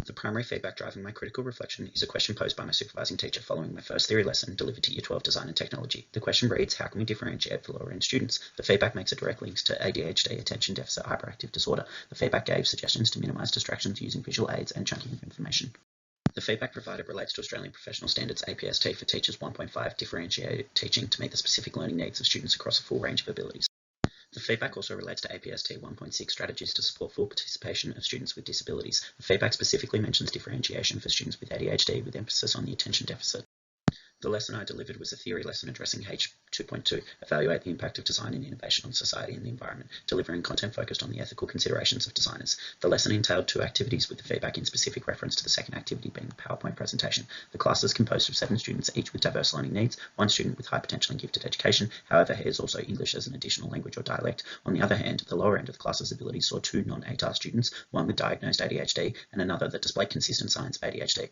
The primary feedback driving my critical reflection is a question posed by my supervising teacher following my first theory lesson delivered to Year 12 Design and Technology. The question reads, how can we differentiate for lower end students? The feedback makes a direct link to ADHD, attention deficit hyperactive disorder. The feedback gave suggestions to minimise distractions using visual aids and chunking of information. The feedback provided relates to Australian Professional Standards APST for Teachers 1.5 differentiated teaching to meet the specific learning needs of students across a full range of abilities. The feedback also relates to APST 1.6 strategies to support full participation of students with disabilities. The feedback specifically mentions differentiation for students with ADHD with emphasis on the attention deficit. The lesson I delivered was a theory lesson addressing H2.2, evaluate the impact of design and innovation on society and the environment, delivering content focused on the ethical considerations of designers. The lesson entailed 2 activities with the feedback in specific reference to the second activity being the PowerPoint presentation. The class is composed of 7 students, each with diverse learning needs, 1 student with high potential and gifted education, however he is also English as an additional language or dialect. On the other hand, the lower end of the class's abilities saw 2 non-ATAR students, one with diagnosed ADHD and another that displayed consistent signs of ADHD.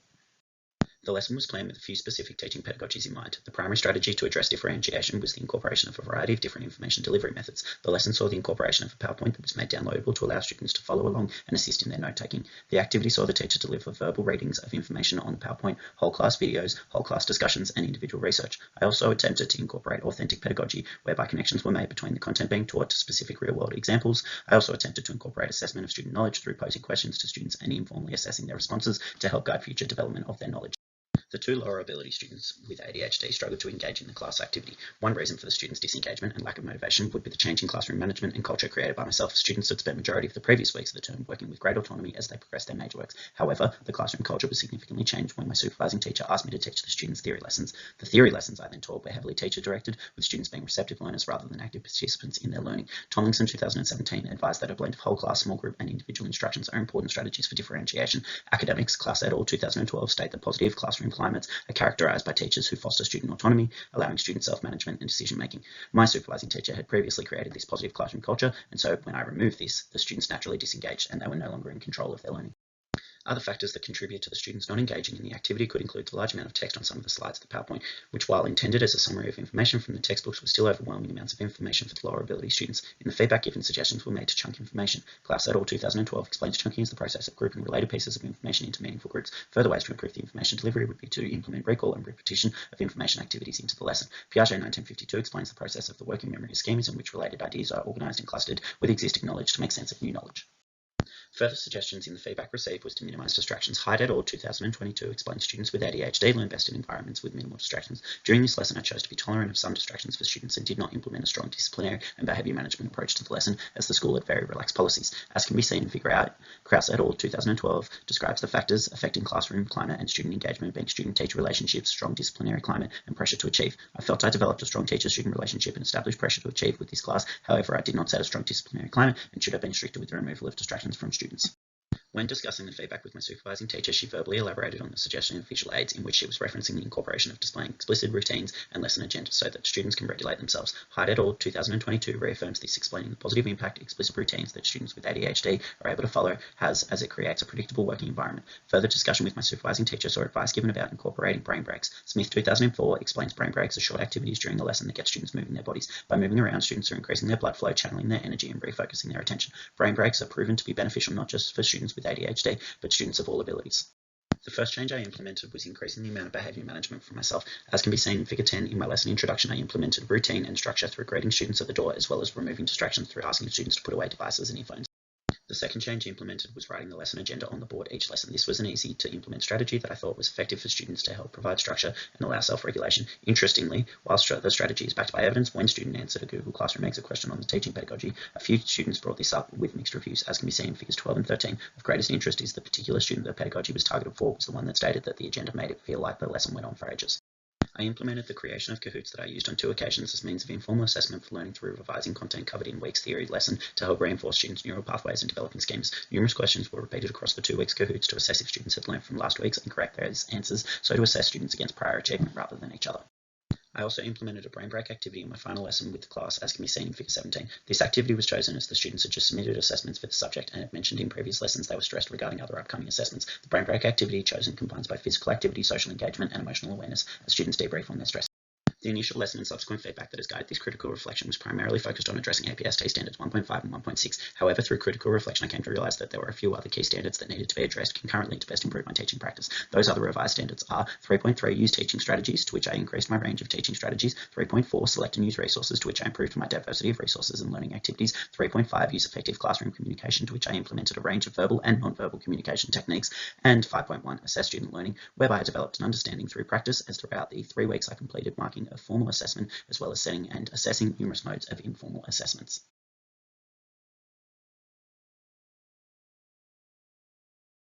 The lesson was planned with a few specific teaching pedagogies in mind. The primary strategy to address differentiation was the incorporation of a variety of different information delivery methods. The lesson saw the incorporation of a PowerPoint that was made downloadable to allow students to follow along and assist in their note-taking. The activity saw the teacher deliver verbal readings of information on the PowerPoint, whole class videos, whole class discussions, and individual research. I also attempted to incorporate authentic pedagogy, whereby connections were made between the content being taught to specific real-world examples. I also attempted to incorporate assessment of student knowledge through posing questions to students and informally assessing their responses to help guide future development of their knowledge. The 2 lower ability students with ADHD struggled to engage in the class activity. One reason for the students' disengagement and lack of motivation would be the change in classroom management and culture created by myself. Students had spent the majority of the previous weeks of the term working with great autonomy as they progressed their major works. However, the classroom culture was significantly changed when my supervising teacher asked me to teach the students theory lessons. The theory lessons I then taught were heavily teacher-directed, with students being receptive learners rather than active participants in their learning. Tomlinson 2017 advised that a blend of whole class, small group and individual instructions are important strategies for differentiation. Academics, Class et al. 2012 state that positive classroom climates are characterized by teachers who foster student autonomy, allowing student self-management and decision-making. My supervising teacher had previously created this positive classroom culture, and so when I removed this, the students naturally disengaged and they were no longer in control of their learning. Other factors that contribute to the students not engaging in the activity could include the large amount of text on some of the slides of the PowerPoint, which, while intended as a summary of information from the textbooks, was still overwhelming amounts of information for the lower ability students. In the feedback given, suggestions were made to chunk information. Class et al. 2012 explains chunking as the process of grouping related pieces of information into meaningful groups. Further ways to improve the information delivery would be to implement recall and repetition of information activities into the lesson. Piaget 1952 explains the process of the working memory of schemas in which related ideas are organised and clustered with existing knowledge to make sense of new knowledge. Further suggestions in the feedback received was to minimise distractions. Hyde et al. 2022 explained students with ADHD learn best in environments with minimal distractions. During this lesson, I chose to be tolerant of some distractions for students and did not implement a strong disciplinary and behaviour management approach to the lesson, as the school had very relaxed policies. As can be seen in Figure Out, Krause et al. 2012 describes the factors affecting classroom climate and student engagement being student-teacher relationships, strong disciplinary climate, and pressure to achieve. I felt I developed a strong teacher-student relationship and established pressure to achieve with this class. However, I did not set a strong disciplinary climate and should have been stricter with the removal of distractions from students. When discussing the feedback with my supervising teacher, she verbally elaborated on the suggestion of visual aids in which she was referencing the incorporation of displaying explicit routines and lesson agendas so that students can regulate themselves. Hyde et al. 2022 reaffirms this, explaining the positive impact explicit routines that students with ADHD are able to follow has as it creates a predictable working environment. Further discussion with my supervising teacher saw advice given about incorporating brain breaks. Smith 2004 explains brain breaks as short activities during the lesson that get students moving their bodies. By moving around, students are increasing their blood flow, channeling their energy and refocusing their attention. Brain breaks are proven to be beneficial not just for students with ADHD, but students of all abilities. The first change I implemented was increasing the amount of behaviour management for myself. As can be seen in Figure 10 in my lesson introduction, I implemented routine and structure through greeting students at the door, as well as removing distractions through asking students to put away devices and earphones. The second change implemented was writing the lesson agenda on the board each lesson. This was an easy to implement strategy that I thought was effective for students to help provide structure and allow self-regulation. Interestingly, whilst the strategy is backed by evidence, when student answered a Google Classroom exit question on the teaching pedagogy, a few students brought this up with mixed reviews. As can be seen in Figures 12 and 13, of greatest interest is the particular student the pedagogy was targeted for was the one that stated that the agenda made it feel like the lesson went on for ages. I implemented the creation of Kahoots that I used on 2 occasions as means of informal assessment for learning through revising content covered in week's theory lesson to help reinforce students' neural pathways and developing schemes. Numerous questions were repeated across the 2 weeks Kahoots to assess if students had learned from last week's and correct their answers, so to assess students against prior achievement rather than each other. I also implemented a brain break activity in my final lesson with the class, as can be seen in Figure 17. This activity was chosen as the students had just submitted assessments for the subject and had mentioned in previous lessons they were stressed regarding other upcoming assessments. The brain break activity chosen combines both physical activity, social engagement, and emotional awareness as students debrief on their stress. The initial lesson and subsequent feedback that has guided this critical reflection was primarily focused on addressing APST standards 1.5 and 1.6. However, through critical reflection, I came to realise that there were a few other key standards that needed to be addressed concurrently to best improve my teaching practice. Those other revised standards are 3.3 use teaching strategies, to which I increased my range of teaching strategies, 3.4 select and use resources, to which I improved my diversity of resources and learning activities, 3.5 use effective classroom communication, to which I implemented a range of verbal and non-verbal communication techniques, and 5.1 assess student learning, whereby I developed an understanding through practice as throughout the 3 weeks I completed marking a formal assessment, as well as setting and assessing numerous modes of informal assessments.